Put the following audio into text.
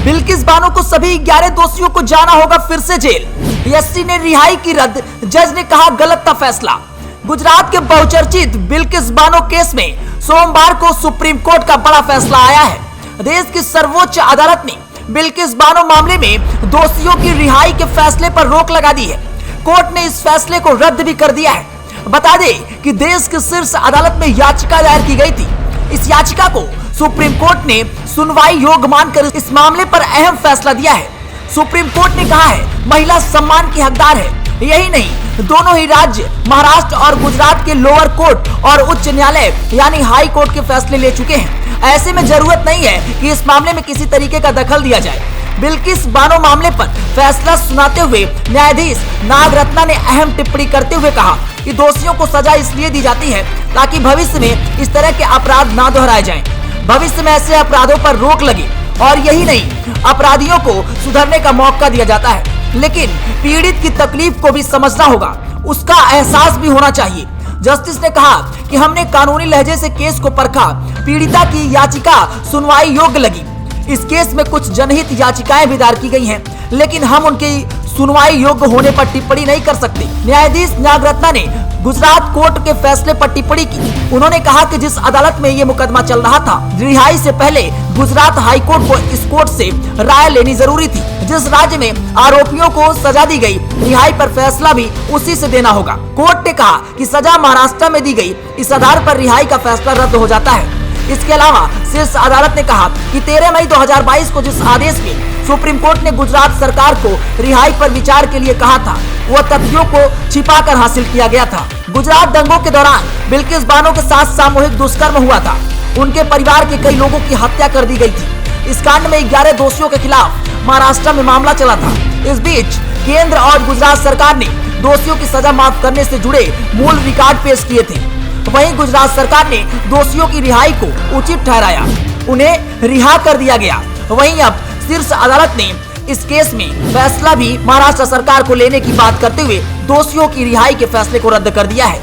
बिल्किस बानो को सभी 11 दोषियों को जाना होगा फिर से जेल। एससी ने रिहाई की रद्द, जज ने कहा गलत था फैसला। गुजरात के बहुचर्चित बिल्किस बानो केस में सोमवार को सुप्रीम कोर्ट का बड़ा फैसला आया है। देश की सर्वोच्च अदालत ने बिल्किस बानो मामले में दोषियों की रिहाई के फैसले पर रोक लगा दी है। कोर्ट ने इस फैसले को रद्द भी कर दिया है। बता दें कि देश की शीर्ष अदालत में याचिका दायर की गई थी। इस याचिका को सुप्रीम कोर्ट ने सुनवाई योग्य मानकर इस मामले पर अहम फैसला दिया है। सुप्रीम कोर्ट ने कहा है महिला सम्मान की हकदार है। यही नहीं, दोनों ही राज्य महाराष्ट्र और गुजरात के लोअर कोर्ट और उच्च न्यायालय यानी हाई कोर्ट के फैसले ले चुके हैं। ऐसे में जरूरत नहीं है कि इस मामले में किसी तरीके का दखल दिया जाए। बिल्किस बानो मामले पर फैसला सुनाते हुए न्यायाधीश नागरत्ना ने अहम टिप्पणी करते हुए कहा कि दोषियों को सजा इसलिए दी जाती है ताकि भविष्य में इस तरह के अपराध ना दोहराए जाएं। भविष्य में ऐसे अपराधों पर रोक लगे और यही नहीं, अपराधियों को सुधरने का मौका दिया जाता है। लेकिन पीड़ित की तकलीफ को भी समझना होगा, उसका एहसास भी होना चाहिए। जस्टिस ने कहा कि हमने कानूनी लहजे से केस को परखा। पीड़िता की याचिका सुनवाई योग्य लगी। इस केस में कुछ जनहित याचिकाएं भी दायर की गई हैं, लेकिन हम उनकी सुनवाई योग्य होने पर टिप्पणी नहीं कर सकते। न्यायाधीश नागरत्ना ने गुजरात कोर्ट के फैसले पर टिप्पणी की। उन्होंने कहा कि जिस अदालत में ये मुकदमा चल रहा था, रिहाई से पहले गुजरात हाई कोर्ट को इस कोर्ट से राय लेनी जरूरी थी। जिस राज्य में आरोपियों को सजा दी गई, रिहाई पर फैसला भी उसी से देना होगा। कोर्ट ने कहा कि सजा महाराष्ट्र में दी गई, इस आधार पर रिहाई का फैसला रद्द हो जाता है। इसके अलावा शीर्ष अदालत ने कहा कि 13 मई 2022 को जिस आदेश में सुप्रीम कोर्ट ने गुजरात सरकार को रिहाई पर विचार के लिए कहा था, वह तथ्यों को छिपाकर हासिल किया गया था। गुजरात दंगों के दौरान बिल्किस बानो के साथ सामूहिक दुष्कर्म हुआ था। उनके परिवार के कई लोगों की हत्या कर दी गई थी। इस कांड में 11 दोषियों के खिलाफ महाराष्ट्र में मामला चला था। इस बीच केंद्र और गुजरात सरकार ने दोषियों की सजा माफ करने से जुड़े मूल रिकॉर्ड पेश किए थे। वहीं गुजरात सरकार ने दोषियों की रिहाई को उचित ठहराया, उन्हें रिहा कर दिया गया। वहीं अब शीर्ष अदालत ने इस केस में फैसला भी महाराष्ट्र सरकार को लेने की बात करते हुए दोषियों की रिहाई के फैसले को रद्द कर दिया है।